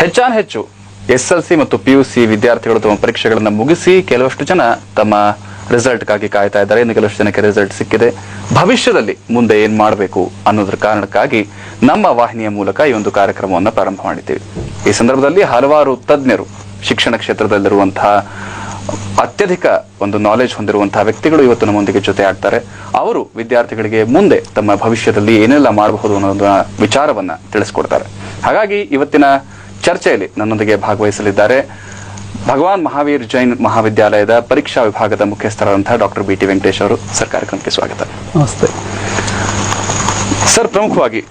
ಹೆಚ್ಚು SLC ಮತ್ತು PUC ವಿದ್ಯಾರ್ಥಿಗಳು ತಮ್ಮ ಪರೀಕ್ಷೆಗಳನ್ನು ಮುಗಿಸಿ ಕೆಲವಷ್ಟು ಜನ ತಮ್ಮ ರಿಸಲ್ಟ್ಗಾಗಿ ಕಾಯ್ತಾ ಇದ್ದಾರೆ. ಇನ್ನು ಕೆಲವಷ್ಟು ಜನಕ್ಕೆ ರಿಸಲ್ಟ್ ಸಿಕ್ಕಿದೆ. ಭವಿಷ್ಯದಲ್ಲಿ ಮುಂದೆ ಏನ್ ಮಾಡಬೇಕು ಅನ್ನೋದ್ರ ಕಾರಣಕ್ಕಾಗಿ ನಮ್ಮ ವಾಹಿನಿಯ ಮೂಲಕ ಈ ಒಂದು ಕಾರ್ಯಕ್ರಮವನ್ನು ಪ್ರಾರಂಭ ಮಾಡಿದ್ದೇವೆ. ಈ ಸಂದರ್ಭದಲ್ಲಿ ಹಲವಾರು ತಜ್ಞರು, ಶಿಕ್ಷಣ ಕ್ಷೇತ್ರದಲ್ಲಿರುವಂತಹ ಅತ್ಯಧಿಕ ಒಂದು ನಾಲೆಜ್ ಹೊಂದಿರುವಂತಹ ವ್ಯಕ್ತಿಗಳು ಇವತ್ತು ನಮ್ಮೊಂದಿಗೆ ಜೊತೆ ಆಗ್ತಾರೆ. ಅವರು ವಿದ್ಯಾರ್ಥಿಗಳಿಗೆ ಮುಂದೆ ತಮ್ಮ ಭವಿಷ್ಯದಲ್ಲಿ ಏನೆಲ್ಲ ಮಾಡಬಹುದು ಅನ್ನೋದನ್ನ ವಿಚಾರವನ್ನ ತಿಳಿಸ್ಕೊಡ್ತಾರೆ. ಹಾಗಾಗಿ ಇವತ್ತಿನ ಚರ್ಚೆಯಲ್ಲಿ ನನ್ನೊಂದಿಗೆ ಭಾಗವಹಿಸಲಿದ್ದಾರೆ ಭಗವಾನ್ ಮಹಾವೀರ್ ಜೈನ್ ಮಹಾವಿದ್ಯಾಲಯದ ಪರೀಕ್ಷಾ ವಿಭಾಗದ ಮುಖ್ಯಸ್ಥರಾದಂತಹ ಡಾಕ್ಟರ್ BT ವೆಂಕಟೇಶ್ ಅವರು. ಸರ್, ಕಾರ್ಯಕ್ರಮಕ್ಕೆ ಸ್ವಾಗತ. ನಮಸ್ತೆ ಸರ್. ಪ್ರಮುಖವಾಗಿ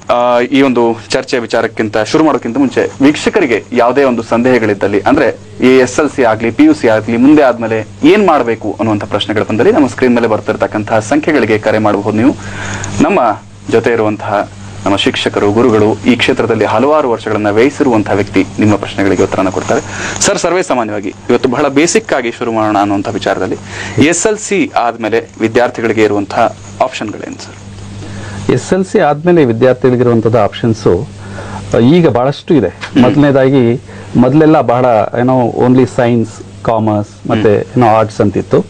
ಈ ಒಂದು ಚರ್ಚೆಯ ವಿಚಾರಕ್ಕಿಂತ ಶುರು ಮಾಡೋಕ್ಕಿಂತ ಮುಂಚೆ ವೀಕ್ಷಕರಿಗೆ ಯಾವುದೇ ಒಂದು ಸಂದೇಹಗಳಿದ್ದಲ್ಲಿ, ಅಂದ್ರೆ ಈ SLC ಆಗ್ಲಿ PUC ಆಗ್ಲಿ ಮುಂದೆ ಆದ್ಮೇಲೆ ಏನ್ ಮಾಡಬೇಕು ಅನ್ನುವಂಥ ಪ್ರಶ್ನೆಗಳು ಬಂದಲ್ಲಿ ನಮ್ಮ ಸ್ಕ್ರೀನ್ ಮೇಲೆ ಬರ್ತಿರ್ತಕ್ಕಂತಹ ಸಂಖ್ಯೆಗಳಿಗೆ ಕರೆ ಮಾಡಬಹುದು. ನೀವು ನಮ್ಮ ಜೊತೆ ಇರುವಂತಹ ನಮ್ಮ ಶಿಕ್ಷಕರು, ಗುರುಗಳು, ಈ ಕ್ಷೇತ್ರದಲ್ಲಿ ಹಲವಾರು ವರ್ಷಗಳನ್ನ ವ್ಯಯಿಸಿರುವಂತಹ ವ್ಯಕ್ತಿ ನಿಮ್ಮ ಪ್ರಶ್ನೆಗಳಿಗೆ ಉತ್ತರನ ಕೊಡ್ತಾರೆ. ಸರ್, ಸರ್ವೇ ಸಾಮಾನ್ಯವಾಗಿ ಇವತ್ತು ಬಹಳ ಬೇಸಿಕ್ ಆಗಿ ಶುರು ಮಾಡೋಣ ಅನ್ನುವಂಥ ವಿಚಾರದಲ್ಲಿ SLC ಆದ್ಮೇಲೆ ವಿದ್ಯಾರ್ಥಿಗಳಿಗೆ ಇರುವಂತಹ ಆಪ್ಷನ್ಗಳೇನು ಸರ್? SLC ಆದ್ಮೇಲೆ ವಿದ್ಯಾರ್ಥಿಗಳಿಗಿರುವಂತದ್ದು ಆಪ್ಷನ್ಸು ಈಗ ಬಹಳಷ್ಟು ಇದೆ. ಮೊದಲೆಲ್ಲ ಬಹಳ ಓನ್ಲಿ ಸೈನ್ಸ್, ಕಾಮರ್ಸ್ ಮತ್ತೆ ಆರ್ಟ್ಸ್ ಅಂತಿತ್ತು.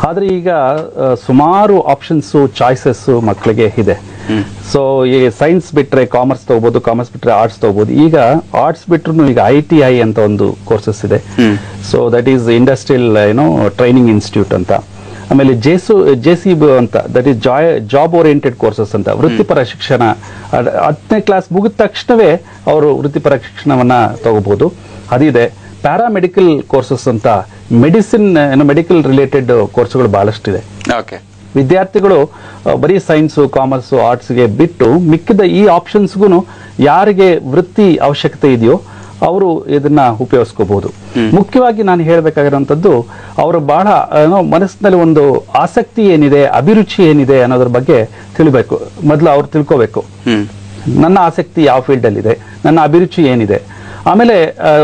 ಆದ್ರೆ ಈಗ ಸುಮಾರು ಆಪ್ಷನ್ಸ್, ಚಾಯ್ಸಸ್ ಮಕ್ಕಳಿಗೆ ಇದೆ. ಸೊ ಈ ಸೈನ್ಸ್ ಬಿಟ್ರೆ ಕಾಮರ್ಸ್ ತಗೋಬಹುದು, ಕಾಮರ್ಸ್ ಬಿಟ್ರೆ ಆರ್ಟ್ಸ್ ತಗೋಬಹುದು. ಈಗ ಆರ್ಟ್ಸ್ ಬಿಟ್ರು ಈಗ ITI ಅಂತ ಒಂದು ಕೋರ್ಸಸ್ ಇದೆ. So that is industrial training institute ಅಂತ. ಆಮೇಲೆ JCB ಅಂತ, that is job oriented courses ಅಂತ, ವೃತ್ತಿಪರ ಶಿಕ್ಷಣ. 10ನೇ ಕ್ಲಾಸ್ ಮುಗಿದ ತಕ್ಷಣವೇ ಅವರು ವೃತ್ತಿಪರ ಶಿಕ್ಷಣವನ್ನ ತಗೋಬಹುದು, ಅದಿದೆ. ಪ್ಯಾರಾಮೆಡಿಕಲ್ ಕೋರ್ಸಸ್ ಅಂತ, ಮೆಡಿಕಲ್ ರಿಲೇಟೆಡ್ ಕೋರ್ಸ್ಗಳು ಬಹಳಷ್ಟಿದೆ. ವಿದ್ಯಾರ್ಥಿಗಳು ಬರೀ ಸೈನ್ಸು, ಕಾಮರ್ಸು, ಆರ್ಟ್ಸ್ಗೆ ಬಿಟ್ಟು ಮಿಕ್ಕಿದ ಈ ಆಪ್ಷನ್ಸ್ಗೂ ಯಾರಿಗೆ ವೃತ್ತಿ ಅವಶ್ಯಕತೆ ಇದೆಯೋ ಅವರು ಇದನ್ನ ಉಪಯೋಗಿಸ್ಕೋಬಹುದು. ಮುಖ್ಯವಾಗಿ ನಾನು ಹೇಳಬೇಕಾಗಿರುವಂತದ್ದು, ಅವರು ಬಹಳ ಮನಸ್ಸಿನಲ್ಲಿ ಒಂದು ಆಸಕ್ತಿ ಏನಿದೆ, ಅಭಿರುಚಿ ಏನಿದೆ ಅನ್ನೋದ್ರ ಬಗ್ಗೆ ತಿಳಿಬೇಕು. ಮೊದಲು ಅವ್ರು ತಿಳ್ಕೋಬೇಕು, ನನ್ನ ಆಸಕ್ತಿ ಯಾವ ಫೀಲ್ಡ್ ಅಲ್ಲಿ ಇದೆ, ನನ್ನ ಅಭಿರುಚಿ ಏನಿದೆ. ಆಮೇಲೆ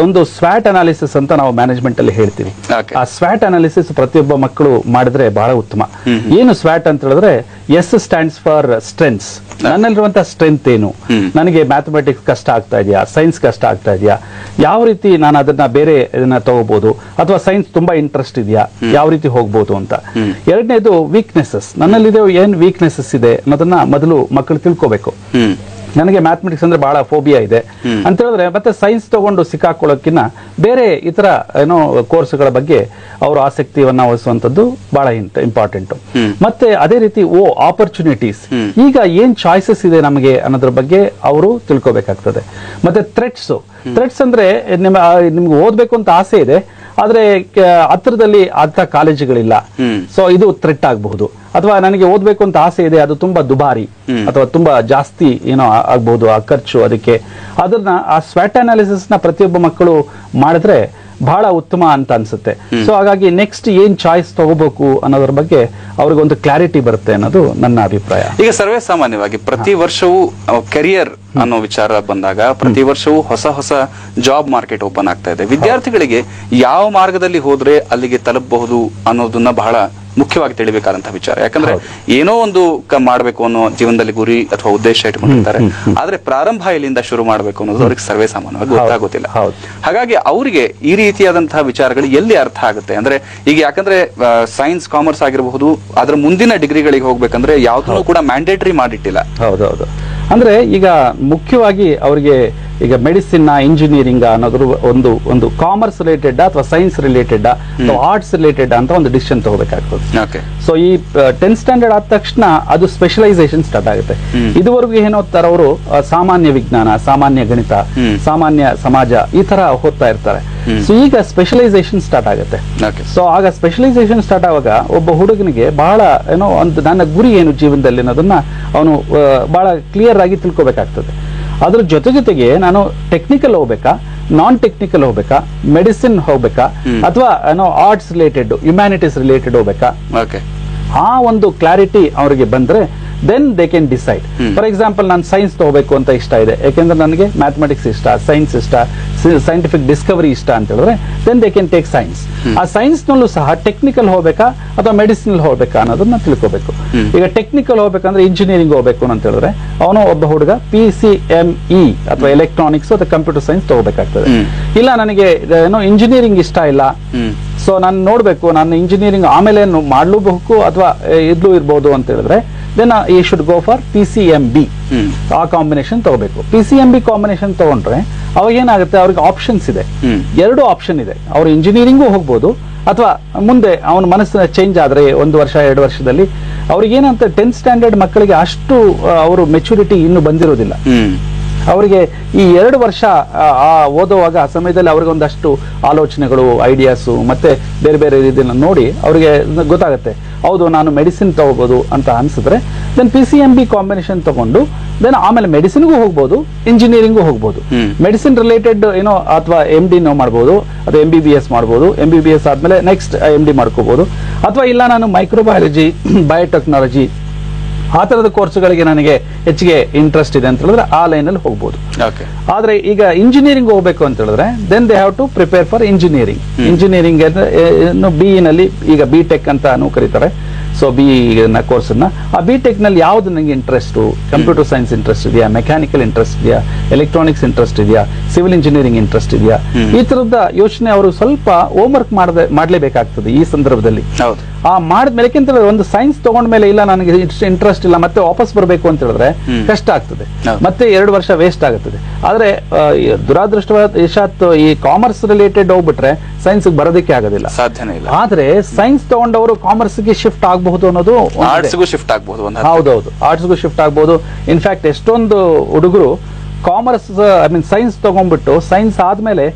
ಒಂದು ಸ್ವಾಟ್ ಅನಾಲಿಸಿಸ್ ಅಂತ ನಾವು ಮ್ಯಾನೇಜ್ಮೆಂಟ್ ಅಲ್ಲಿ ಹೇಳ್ತೀವಿ. ಆ ಸ್ವಾಟ್ ಅನಾಲಿಸಿಸ್ ಪ್ರತಿಯೊಬ್ಬ ಮಕ್ಕಳು ಮಾಡಿದ್ರೆ ಬಹಳ ಉತ್ತಮ. ಏನು ಸ್ವಾಟ್ ಅಂತ ಹೇಳಿದ್ರೆ, S ಸ್ಟ್ಯಾಂಡ್ಸ್ ಫಾರ್ ಸ್ಟ್ರೆಂತ್ಸ್. ನನ್ನಲ್ಲಿರುವಂತಹ ಸ್ಟ್ರೆಂತ್ ಏನು, ನನಗೆ ಮ್ಯಾಥಮೆಟಿಕ್ಸ್ ಕಷ್ಟ ಆಗ್ತಾ ಇದೆಯಾ, ಸೈನ್ಸ್ ಕಷ್ಟ ಆಗ್ತಾ ಇದೆಯಾ, ಯಾವ ರೀತಿ ನಾನು ಅದನ್ನ ಬೇರೆ ಇದನ್ನ ತಗೋಬಹುದು, ಅಥವಾ ಸೈನ್ಸ್ ತುಂಬಾ ಇಂಟ್ರೆಸ್ಟ್ ಇದೆಯಾ, ಯಾವ ರೀತಿ ಹೋಗ್ಬೋದು ಅಂತ. ಎರಡನೇದು ವೀಕ್ನೆಸಸ್. ನನ್ನಲ್ಲಿದೆ ಏನ್ ವೀಕ್ನೆಸಸ್ ಇದೆ ಅನ್ನೋದನ್ನ ಮೊದಲು ಮಕ್ಕಳು ತಿಳ್ಕೋಬೇಕು. ನನಗೆ ಮ್ಯಾಥಮೆಟಿಕ್ಸ್ ಅಂದ್ರೆ ಬಹಳ ಫೋಬಿಯಾ ಇದೆ ಅಂತ ಹೇಳಿದ್ರೆ, ಮತ್ತೆ ಸೈನ್ಸ್ ತಗೊಂಡು ಸಿಕ್ಕಾಕೊಳ್ಳೋಕ್ಕಿಂತ ಬೇರೆ ಇತರ ಕೋರ್ಸ್ಗಳ ಬಗ್ಗೆ ಅವರು ಆಸಕ್ತಿಯನ್ನ ವಹಿಸುವಂತದ್ದು ಬಹಳ ಇಂಪಾರ್ಟೆಂಟ್. ಮತ್ತೆ ಅದೇ ರೀತಿ ಆಪರ್ಚುನಿಟೀಸ್, ಈಗ ಏನ್ ಚಾಯ್ಸಸ್ ಇದೆ ನಮಗೆ ಅನ್ನೋದ್ರ ಬಗ್ಗೆ ಅವರು ತಿಳ್ಕೋಬೇಕಾಗ್ತದೆ. ಮತ್ತೆ ಥ್ರೆಟ್ಸ್ ಅಂದ್ರೆ ನಿಮ್ಗೆ ಓದ್ಬೇಕು ಅಂತ ಆಸೆ ಇದೆ, ಆದ್ರೆ ಹತ್ತಿರದಲ್ಲಿ ಅಂತ ಕಾಲೇಜುಗಳಿಲ್ಲ, ಸೊ ಇದು ಥ್ರೆಟ್ ಆಗಬಹುದು. ಅಥವಾ ನನಗೆ ಓದ್ಬೇಕು ಅಂತ ಆಸೆ ಇದೆ, ಅದು ತುಂಬಾ ದುಬಾರಿ ಅಥವಾ ತುಂಬಾ ಜಾಸ್ತಿ ಆಗ್ಬಹುದು ಆ ಖರ್ಚು. ಅದಕ್ಕೆ ಅದನ್ನ ಆ ಸ್ವಾಟ್ ಅನಾಲಿಸಿಸ್ ನ ಪ್ರತಿಯೊಬ್ಬ ಮಕ್ಕಳು ಮಾಡಿದ್ರೆ ಬಹಳ ಉತ್ತಮ ಅಂತ ಅನ್ಸುತ್ತೆ. ಸೊ ಹಾಗಾಗಿ ನೆಕ್ಸ್ಟ್ ಏನ್ ಚಾಯ್ಸ್ ತಗೋಬೇಕು ಅನ್ನೋದ್ರ ಬಗ್ಗೆ ಅವ್ರಿಗೊಂದು ಕ್ಲಾರಿಟಿ ಬರುತ್ತೆ ಅನ್ನೋದು ನನ್ನ ಅಭಿಪ್ರಾಯ. ಈಗ ಸರ್ವೇ ಸಾಮಾನ್ಯವಾಗಿ ಪ್ರತಿ ವರ್ಷವೂ ಕೆರಿಯರ್ ಅನ್ನೋ ವಿಚಾರ ಬಂದಾಗ ಪ್ರತಿ ವರ್ಷವೂ ಹೊಸ ಜಾಬ್ ಮಾರ್ಕೆಟ್ ಓಪನ್ ಆಗ್ತಾ ಇದೆ. ವಿದ್ಯಾರ್ಥಿಗಳಿಗೆ ಯಾವ ಮಾರ್ಗದಲ್ಲಿ ಹೋದ್ರೆ ಅಲ್ಲಿಗೆ ತಲುಪಬಹುದು ಅನ್ನೋದನ್ನ ಬಹಳ ಮುಖ್ಯವಾಗಿ ತಿಳಿಬೇಕಾದಂತಹ ವಿಚಾರ. ಯಾಕಂದ್ರೆ ಏನೋ ಒಂದು ಮಾಡಬೇಕು ಅನ್ನೋ ಜೀವನದಲ್ಲಿ ಗುರಿ ಅಥವಾ ಉದ್ದೇಶ ಇಟ್ಕೊಂಡಿರ್ತಾರೆ, ಆದ್ರೆ ಪ್ರಾರಂಭ ಇಲ್ಲಿಂದ ಶುರು ಮಾಡಬೇಕು ಅನ್ನೋದು ಅವ್ರಿಗೆ ಸರ್ವೇ ಸಾಮಾನ್ಯವಾಗಿ ಗೊತ್ತಾಗೋದಿಲ್ಲ. ಹಾಗಾಗಿ ಅವರಿಗೆ ಈ ರೀತಿಯಾದಂತಹ ವಿಚಾರಗಳು ಎಲ್ಲಿ ಅರ್ಥ ಆಗುತ್ತೆ ಅಂದ್ರೆ, ಈಗ ಯಾಕಂದ್ರೆ ಸೈನ್ಸ್, ಕಾಮರ್ಸ್ ಆಗಿರಬಹುದು, ಅದ್ರ ಮುಂದಿನ ಡಿಗ್ರಿಗಳಿಗೆ ಹೋಗ್ಬೇಕಂದ್ರೆ ಯಾವ್ದನ್ನು ಕೂಡ ಮ್ಯಾಂಡೇಟರಿ ಮಾಡಿಟ್ಟಿಲ್ಲ. ಹೌದೌದು. ಅಂದ್ರೆ ಈಗ ಮುಖ್ಯವಾಗಿ ಅವರಿಗೆ ಈಗ ಮೆಡಿಸಿನ್, ಇಂಜಿನಿಯರಿಂಗ್ ಅನ್ನೋದ್ರ ಒಂದು ಕಾಮರ್ಸ್ ರಿಲೇಟೆಡ್ ಅಥವಾ ಸೈನ್ಸ್ ರಿಲೇಟೆಡ್ ಅಥವಾ ಆರ್ಟ್ಸ್ ರಿಲೇಟೆಡ್ ಅಂತ ಒಂದು ಡಿಸಿಷನ್ ತಗೋಬೇಕಾಗ್ತದೆ. ಸೊ ಈ 10th ಸ್ಟ್ಯಾಂಡರ್ಡ್ ಆದ ತಕ್ಷಣ ಅದು ಸ್ಪೆಷಲೈಸೇಷನ್ ಸ್ಟಾರ್ಟ್ ಆಗುತ್ತೆ. ಇದುವರೆಗೂ ಏನ್ ಓದ್ತಾರೆ ಅವರು, ಸಾಮಾನ್ಯ ವಿಜ್ಞಾನ, ಸಾಮಾನ್ಯ ಗಣಿತ, ಸಾಮಾನ್ಯ ಸಮಾಜ ಈ ತರ ಓದ್ತಾ ಇರ್ತಾರೆ. ಸೊ ಈಗ ಸ್ಪೆಷಲೈಸೇಷನ್ ಸ್ಟಾರ್ಟ್ ಆಗುತ್ತೆ. ಸೊ ಆಗ ಸ್ಪೆಷಲೈಸೇಷನ್ ಸ್ಟಾರ್ಟ್ ಆಗುವಾಗ ಒಬ್ಬ ಹುಡುಗನಿಗೆ ಬಹಳ ಒಂದು ನನ್ನ ಗುರಿ ಏನು ಜೀವನದಲ್ಲಿ ಅನ್ನೋದನ್ನ ಅವನು ಬಹಳ ಕ್ಲಿಯರ್ ಆಗಿ ತಿಳ್ಕೊಬೇಕಾಗ್ತದೆ. ಅದ್ರ ಜೊತೆಗೆ ನಾನು ಟೆಕ್ನಿಕಲ್ ಹೋಗ್ಬೇಕಾ, ನಾನ್ ಟೆಕ್ನಿಕಲ್ ಹೋಗ್ಬೇಕಾ, ಮೆಡಿಸಿನ್ ಹೋಗ್ಬೇಕಾ, ಅಥವಾ ಆರ್ಟ್ಸ್ ರಿಲೇಟೆಡ್, ಹ್ಯುಮ್ಯಾನಿಟೀಸ್ ರಿಲೇಟೆಡ್ ಹೋಗ್ಬೇಕಾ, ಆ ಒಂದು ಕ್ಲಾರಿಟಿ ಅವರಿಗೆ ಬಂದ್ರೆ then they can decide. For example, ನಾನು ಸೈನ್ಸ್ ತಗೋಬೇಕು ಅಂತ ಇಷ್ಟ ಇದೆ, ಯಾಕೆಂದ್ರೆ ನನಗೆ ಮ್ಯಾಥಮೆಟಿಕ್ಸ್ ಇಷ್ಟ, ಸೈನ್ಸ್ ಇಷ್ಟ, ಸೈಂಟಿಫಿಕ್ ಡಿಸ್ಕವರಿ ಇಷ್ಟ ಅಂತ ಹೇಳಿದ್ರೆ then they can take science. ಆ ಸೈನ್ಸ್ ನಲ್ಲೂ ಸಹ ಟೆಕ್ನಿಕಲ್ ಹೋಗ್ಬೇಕಾ ಅಥವಾ ಮೆಡಿಸಿನಲ್ ಹೋಗ್ಬೇಕಾ ಅನ್ನೋದನ್ನ ತಿಳ್ಕೋಬೇಕು. ಈಗ ಟೆಕ್ನಿಕಲ್ ಹೋಗ್ಬೇಕಂದ್ರೆ ಇಂಜಿನಿಯರಿಂಗ್ ಹೋಗ್ಬೇಕು ಅಂತ ಹೇಳಿದ್ರೆ ಅವನು ಒಬ್ಬ ಹುಡುಗ PCME ಅಥವಾ ಎಲೆಕ್ಟ್ರಾನಿಕ್ಸ್ ಅಥವಾ ಕಂಪ್ಯೂಟರ್ ಸೈನ್ಸ್ ತಗೋಬೇಕಾಗ್ತದೆ. ಇಲ್ಲ ನನಗೆ ಏನೋ ಇಂಜಿನಿಯರಿಂಗ್ ಇಷ್ಟ ಇಲ್ಲ, ಸೊ ನಾನು ನೋಡ್ಬೇಕು, ನಾನು ಇಂಜಿನಿಯರಿಂಗ್ ಆಮೇಲೆ ಮಾಡ್ಲೂಬೇಕು ಅಥವಾ ಇದ್ಲೂ ಇರ್ಬೋದು ಅಂತ ಹೇಳಿದ್ರೆ then you should go for PCMB. ಆ ಕಾಂಬಿನೇಷನ್ ತಗೋಬೇಕು. PCMB ಕಾಂಬಿನೇಷನ್ ತಗೊಂಡ್ರೆ ಅವಾಗ ಏನಾಗುತ್ತೆ, ಅವ್ರಿಗೆ ಆಪ್ಷನ್ಸ್ ಇದೆ, 2 ಆಪ್ಷನ್ ಇದೆ. ಅವ್ರು ಇಂಜಿನಿಯರಿಂಗು ಹೋಗ್ಬೋದು ಅಥವಾ ಮುಂದೆ ಅವನ ಮನಸ್ಸಿನ ಚೇಂಜ್ ಆದ್ರೆ 1 ವರ್ಷ 2 ವರ್ಷದಲ್ಲಿ ಅವ್ರಿಗೆ ಏನಂತ 10th ಸ್ಟ್ಯಾಂಡರ್ಡ್ ಮಕ್ಕಳಿಗೆ ಅಷ್ಟು ಅವರು ಮೆಚುರಿಟಿ ಇನ್ನು ಬಂದಿರೋದಿಲ್ಲ. ಅವರಿಗೆ ಈ 2 ವರ್ಷ ಓದುವಾಗ ಆ ಸಮಯದಲ್ಲಿ ಅವ್ರಿಗೆ ಒಂದಷ್ಟು ಆಲೋಚನೆಗಳು, ಐಡಿಯಾಸು ಮತ್ತೆ ಬೇರೆ ಬೇರೆ ಇದನ್ನ ನೋಡಿ ಅವ್ರಿಗೆ ಗೊತ್ತಾಗುತ್ತೆ, ಹೌದು ನಾನು ಮೆಡಿಸಿನ್ ತಗೋಬಹುದು ಅಂತ ಅನ್ಸಿದ್ರೆ ದೆನ್ PCMB ಕಾಂಬಿನೇಷನ್ ತಗೊಂಡು ದೆನ್ ಆಮೇಲೆ ಮೆಡಿಸಿನ್ಗೂ ಹೋಗ್ಬೋದು, ಇಂಜಿನಿಯರಿಂಗೂ ಹೋಗ್ಬೋದು. ಮೆಡಿಸಿನ್ ರಿಲೇಟೆಡ್ ಏನೋ ಅಥವಾ MD ಮಾಡ್ಬೋದು ಅಥವಾ MBBS ಮಾಡ್ಬೋದು. MBBS ಆದ್ಮೇಲೆ ನೆಕ್ಸ್ಟ್ MD ಮಾಡ್ಕೋಬಹುದು. ಅಥವಾ ಇಲ್ಲ ನಾನು ಮೈಕ್ರೋಬಯಾಲಜಿ, ಬಯೋಟೆಕ್ನಾಲಜಿ ಆ ತರದ ಕೋರ್ಸ್ಗಳಿಗೆ ನನಗೆ ಹೆಚ್ಚಿಗೆ ಇಂಟ್ರೆಸ್ಟ್ ಇದೆ ಅಂತ ಹೇಳಿದ್ರೆ ಆ ಲೈನ್ ಅಲ್ಲಿ ಹೋಗ್ಬೋದು. ಆದ್ರೆ ಈಗ ಇಂಜಿನಿಯರಿಂಗ್ ಹೋಗ್ಬೇಕು ಅಂತ ಹೇಳಿದ್ರೆ then they have to prepare for engineering. Engineering BE ನಲ್ಲಿ ಈಗ B.Tech ಅಂತ ಕರೀತಾರೆ. ಸೊ BE ಕೋರ್ಸ್ ಆ B.Tech ನಲ್ಲಿ ಯಾವ್ದು ನನಗೆ ಇಂಟ್ರೆಸ್ಟ್, ಕಂಪ್ಯೂಟರ್ ಸೈನ್ಸ್ ಇಂಟ್ರೆಸ್ಟ್ ಇದೆಯಾ, ಮೆಕ್ಯಾನಿಕಲ್ ಇಂಟ್ರೆಸ್ಟ್ ಇದೆಯಾ, ಎಲೆಕ್ಟ್ರಾನಿಕ್ಸ್ ಇಂಟ್ರೆಸ್ಟ್ ಇದೆಯಾ, ಸಿವಿಲ್ ಇಂಜಿನಿಯರಿಂಗ್ ಇಂಟ್ರೆಸ್ಟ್ ಇದೆಯಾ, ಈ ತರದ ಯೋಚನೆ ಅವರು ಸ್ವಲ್ಪ ಹೋಮ್ ವರ್ಕ್ ಮಾಡ್ಲೇಬೇಕಾಗ್ತದೆ ಈ ಸಂದರ್ಭದಲ್ಲಿ. ಆ ಮಾಡಿದ್ಮೇಲೆ ಒಂದು ಸೈನ್ಸ್ ತಗೊಂಡ್ಮೇಲೆ ಇಲ್ಲ ನನಗೆ ಇಂಟ್ರೆಸ್ಟ್ ಇಲ್ಲ ಮತ್ತೆ ವಾಪಸ್ ಬರಬೇಕು ಅಂತ ಹೇಳಿದ್ರೆ ಕಷ್ಟ ಆಗ್ತದೆ, ಮತ್ತೆ 2 ವರ್ಷ ವೇಸ್ಟ್ ಆಗುತ್ತದೆ. ಆದ್ರೆ ದುರಾದೃಷ್ಟವಶಾತ್ ಈ ಕಾಮರ್ಸ್ ರಿಲೇಟೆಡ್ ಹೋಗ್ಬಿಟ್ರೆ ಸೈನ್ಸ್ ಬರೋದಕ್ಕೆ ಆಗೋದಿಲ್ಲ, ಸಾಧ್ಯನೇ ಇಲ್ಲ. ಆದ್ರೆ ಸೈನ್ಸ್ ತಗೊಂಡವರು ಕಾಮರ್ಸ್ ಗೆ ಶಿಫ್ಟ್ ಆಗಬಹುದು ಅನ್ನೋದು, ಶಿಫ್ಟ್ ಆಗಬಹುದು. ಹೌದೌದು, ಆರ್ಟ್ಸ್ಗೂ ಶಿಫ್ಟ್ ಆಗಬಹುದು. ಇನ್ಫ್ಯಾಕ್ಟ್ ಎಷ್ಟೊಂದು ಹುಡುಗರು ಕಾಮರ್ಸ್ ಸೈನ್ಸ್ ತಗೊಂಡ್ಬಿಟ್ಟು ಸೈನ್ಸ್ ಆದ್ಮೇಲೆ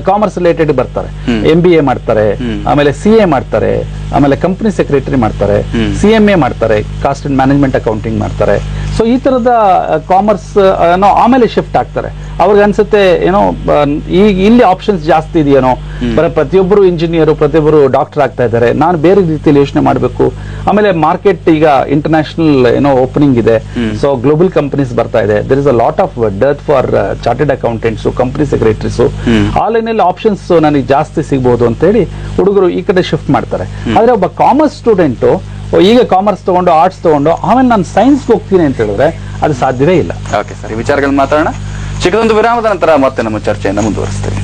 ಕಾಮರ್ಸ್ ರಿಲೇಟೆಡ್ ಬರ್ತಾರೆ, MBA ಮಾಡ್ತಾರೆ, ಆಮೇಲೆ CA ಮಾಡ್ತಾರೆ, ಆಮೇಲೆ ಕಂಪನಿ ಸೆಕ್ರೆಟರಿ ಮಾಡ್ತಾರೆ, CMA ಮಾಡ್ತಾರೆ, ಕಾಸ್ಟ್ ಅಂಡ್ ಮ್ಯಾನೇಜ್ಮೆಂಟ್ ಅಕೌಂಟಿಂಗ್ ಮಾಡ್ತಾರೆ. ಸೊ ಈ ತರದ ಕಾಮರ್ಸ್ ಆಮೇಲೆ ಶಿಫ್ಟ್ ಆಗ್ತಾರೆ. ಅವ್ರಿಗೆ ಅನ್ಸುತ್ತೆ ಏನೋ ಈಗ ಇಲ್ಲಿ ಆಪ್ಷನ್ಸ್ ಜಾಸ್ತಿ ಇದೆಯೇನೋ, ಪ್ರತಿಯೊಬ್ಬರು ಇಂಜಿನಿಯರ್, ಪ್ರತಿಯೊಬ್ಬರು ಡಾಕ್ಟರ್ ಆಗ್ತಾ ಇದ್ದಾರೆ, ನಾನು ಬೇರೆ ರೀತಿಯಲ್ಲಿ ಯೋಚನೆ ಮಾಡಬೇಕು. ಆಮೇಲೆ ಮಾರ್ಕೆಟ್ ಈಗ ಇಂಟರ್ನ್ಯಾಷನಲ್ ಓಪನಿಂಗ್ ಇದೆ, ಸೊ ಗ್ಲೋಬಲ್ ಕಂಪನೀಸ್ ಬರ್ತಾ ಇದೆ. There is a lot of dearth for chartered accountants, company secretaries, online options ನನಗೆ ಜಾಸ್ತಿ ಸಿಗಬಹುದು ಅಂತ ಹೇಳಿ ಹುಡುಗರು ಈ ಕಡೆ ಶಿಫ್ಟ್ ಮಾಡ್ತಾರೆ. ಆದ್ರೆ ಒಬ್ಬ ಕಾಮರ್ಸ್ ಸ್ಟೂಡೆಂಟ್ ಈಗ ಕಾಮರ್ಸ್ ತಗೊಂಡು ಆರ್ಟ್ಸ್ ತಗೊಂಡು ಆಮೇಲೆ ನಾನು ಸೈನ್ಸ್ ಹೋಗ್ತೀನಿ ಅಂತ ಹೇಳಿದ್ರೆ ಅದು ಸಾಧ್ಯವೇ ಇಲ್ಲ. ಓಕೆ ಸರ್, ಈ ವಿಚಾರಗಳನ್ನ ಮಾತಾಡೋಣ. ಚಿಕ್ಕದೊಂದು ವಿರಾಮದ ನಂತರ ಮತ್ತೆ ನಮ್ಮ ಚರ್ಚೆಯನ್ನು ಮುಂದುವರಿಸ್ತೇವೆ.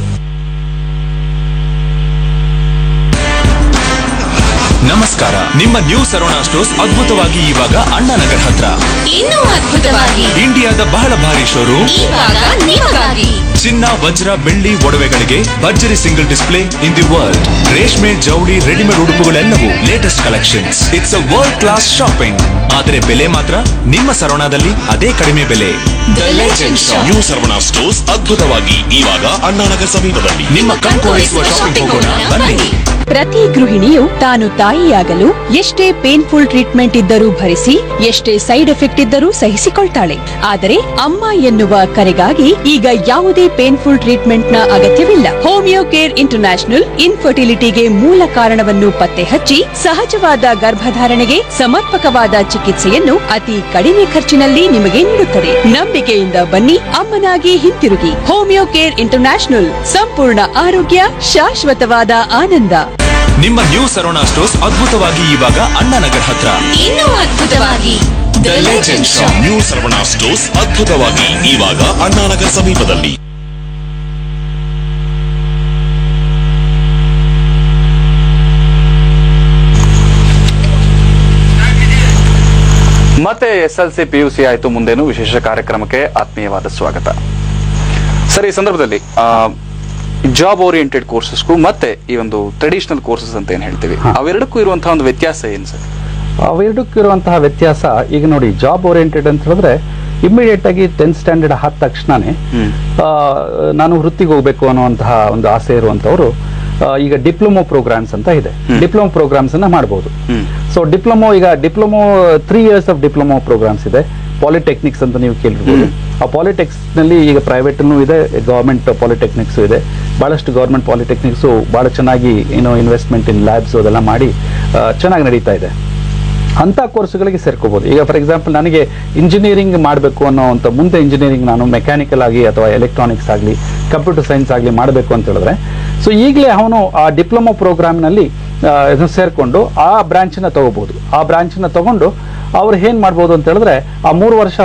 ನಮಸ್ಕಾರ, ನಿಮ್ಮ ನ್ಯೂ ಸರವಣ ಸ್ಟೋರ್ಸ್ ಅದ್ಭುತವಾಗಿ ಇವಾಗ ಅಣ್ಣಾನಗರ್ ಹತ್ರ ಇನ್ನೂ ಅದ್ಭುತವಾಗಿ ಇಂಡಿಯಾದ ಬಹಳ ಭಾರಿ ಶೋರೂಮ್ ಚಿನ್ನ, ವಜ್ರ, ಬೆಳ್ಳಿ ಒಡವೆಗಳಿಗೆ ಭರ್ಜರಿ single display in the world. ರೇಷ್ಮೆ, ಜೌಳಿ, ರೆಡಿಮೇಡ್ ಉಡುಪುಗಳೆಲ್ಲವೂ latest collections. It's a world class shopping. ಆದರೆ ಬೆಲೆ ಮಾತ್ರ ನಿಮ್ಮ ಸರವಣದಲ್ಲಿ ಅದೇ ಕಡಿಮೆ ಬೆಲೆ. ನ್ಯೂ ಸರವಣ ಸ್ಟೋರ್ಸ್ ಅದ್ಭುತವಾಗಿ ಇವಾಗ ಅಣ್ಣಾನಗರ್ ಸಮೀಪದಲ್ಲಿ. ನಿಮ್ಮ ಕಣ್ಕೋರಿಸುವ ಶಾಪಿಂಗ್ ಹೋಗೋಣ ಬನ್ನಿ. ಪ್ರತಿ ಗೃಹಿಣಿಯು ತಾನು ತಾಯಿಯಾಗಲು ಎಷ್ಟೇ ಪೇನ್ಫುಲ್ ಟ್ರೀಟ್ಮೆಂಟ್ ಇದ್ದರೂ ಭರಿಸಿ, ಎಷ್ಟೇ ಸೈಡ್ ಎಫೆಕ್ಟ್ ಇದ್ದರೂ ಸಹಿಸಿಕೊಳ್ತಾಳೆ. ಆದರೆ ಅಮ್ಮ ಎನ್ನುವ ಕರೆಗಾಗಿ ಈಗ ಯಾವುದೇ ಪೇನ್ಫುಲ್ ಟ್ರೀಟ್ಮೆಂಟ್ ನ ಅಗತ್ಯವಿಲ್ಲ. ಹೋಮಿಯೋ ಕೇರ್ ಇಂಟರ್ನ್ಯಾಷನಲ್ ಇನ್ಫರ್ಟಿಲಿಟಿಗೆ ಮೂಲ ಕಾರಣವನ್ನು ಪತ್ತೆ ಹಚ್ಚಿ ಸಹಜವಾದ ಗರ್ಭಧಾರಣೆಗೆ ಸಮರ್ಪಕವಾದ ಚಿಕಿತ್ಸೆಯನ್ನು ಅತಿ ಕಡಿಮೆ ಖರ್ಚಿನಲ್ಲಿ ನಿಮಗೆ ನೀಡುತ್ತದೆ. ನಂಬಿಕೆಯಿಂದ ಬನ್ನಿ, ಅಮ್ಮನಾಗಿ ಹಿಂತಿರುಗಿ. ಹೋಮಿಯೋ ಕೇರ್ ಇಂಟರ್ನ್ಯಾಷನಲ್, ಸಂಪೂರ್ಣ ಆರೋಗ್ಯ, ಶಾಶ್ವತವಾದ ಆನಂದ. ನಿಮ್ಮ ನ್ಯೂ ಸರವಣ ಸ್ಟೋರ್ಸ್ ಅದ್ಭುತವಾಗಿ ಇವಾಗ ಅಣ್ಣಾನಗರ್ ಹತ್ರ ಇನ್ನೂ ಅದ್ಭುತವಾಗಿ ನ್ಯೂ ಸರವಣ ಸ್ಟೋರ್ಸ್ ಅದ್ಭುತವಾಗಿ ಇವಾಗ ಅಣ್ಣಾನಗರ್ ಸಮೀಪದಲ್ಲಿ. ಮತ್ತೆ SLC PUC ಆಯ್ತು, ಮುಂದೇನು ವಿಶೇಷ ಕಾರ್ಯಕ್ರಮಕ್ಕೆ ಆತ್ಮೀಯವಾದ ಸ್ವಾಗತ. ಸರ್, ಈ ಸಂದರ್ಭದಲ್ಲಿ ಜಾಬ್ ಓರಿಯೆಂಟೆಡ್ ಕೋರ್ಸಸ್ಗೂ ಮತ್ತೆ ಈ ಒಂದು ಟ್ರೆಡಿಷನಲ್ ಕೋರ್ಸಸ್ ಅಂತ ಏನ್ ಹೇಳ್ತೀವಿ, ಅವೆರಡಕ್ಕೂ ಇರುವಂತಹ ಒಂದು ವ್ಯತ್ಯಾಸ ಏನು ಸರ್? ಅವೆರಡಕ್ಕೂ ಇರುವಂತಹ ವ್ಯತ್ಯಾಸ, ಈಗ ನೋಡಿ, ಜಾಬ್ ಓರಿಯೆಂಟೆಡ್ ಅಂತ ಹೇಳಿದ್ರೆ ಇಮಿಡಿಯೇಟ್ ಆಗಿ 10th ಸ್ಟ್ಯಾಂಡರ್ಡ್ ಆದ ತಕ್ಷಣನೇ ನಾನು ವೃತ್ತಿಗೆ ಹೋಗ್ಬೇಕು ಅನ್ನುವಂತಹ ಒಂದು ಆಸೆ ಇರುವಂತವ್ರು ಈಗ ಡಿಪ್ಲೊಮೊ ಪ್ರೋಗ್ರಾಮ್ಸ್ ಅಂತ ಇದೆ, ಡಿಪ್ಲೊಮೊ ಪ್ರೋಗ್ರಾಮ್ಸ್ ಅನ್ನ ಮಾಡಬಹುದು. So diploma 3 years of diploma programs ಇದೆ. ಪಾಲಿಟೆಕ್ನಿಕ್ಸ್ ಅಂತ ನೀವು ಕೇಳಿರ್ಬೋದು. ಆ ಪಾಲಿಟೆಕ್ನಿಕ್ಸ್ ನಲ್ಲಿ ಈಗ ಪ್ರೈವೇಟ್ ಇದೆ, ಗವರ್ಮೆಂಟ್ ಪಾಲಿಟೆಕ್ನಿಕ್ಸ್ ಇದೆ. ಬಹಳಷ್ಟು ಗವರ್ಮೆಂಟ್ ಪಾಲಿಟೆಕ್ನಿಕ್ಸ್ ಬಹಳ ಚೆನ್ನಾಗಿ ಇನ್ವೆಸ್ಟ್ಮೆಂಟ್ ಇನ್ ಲ್ಯಾಬ್ಸ್ ಅದೆಲ್ಲ ಮಾಡಿ ಚೆನ್ನಾಗಿ ನಡೀತಾ ಇದೆ. ಅಂಥ ಕೋರ್ಸ್ಗಳಿಗೆ ಸೇರ್ಕೋಬಹುದು. ಈಗ ಫಾರ್ ಎಕ್ಸಾಂಪಲ್ ನನಗೆ ಇಂಜಿನಿಯರಿಂಗ್ ಮಾಡಬೇಕು ಅನ್ನೋವಂಥ ಮುಂದೆ ಇಂಜಿನಿಯರಿಂಗ್ ನಾನು ಮೆಕ್ಯಾನಿಕಲ್ ಆಗಿ ಅಥವಾ ಎಲೆಕ್ಟ್ರಾನಿಕ್ಸ್ ಆಗಲಿ ಕಂಪ್ಯೂಟರ್ ಸೈನ್ಸ್ ಆಗಲಿ ಮಾಡಬೇಕು ಅಂತ ಹೇಳಿದ್ರೆ ಸೊ ಈಗಲೇ ಅವನು ಆ ಡಿಪ್ಲೊಮಾ ಪ್ರೋಗ್ರಾಮ್ನಲ್ಲಿ ಸೇರಿಕೊಂಡು ಆ ಬ್ರಾಂಚನ್ನ ತಗೋಬಹುದು. ಆ ಬ್ರಾಂಚನ್ನ ತಗೊಂಡು ಅವ್ರು ಏನ್ ಮಾಡ್ಬೋದು ಅಂತ ಹೇಳಿದ್ರೆ ಆ 3 ವರ್ಷ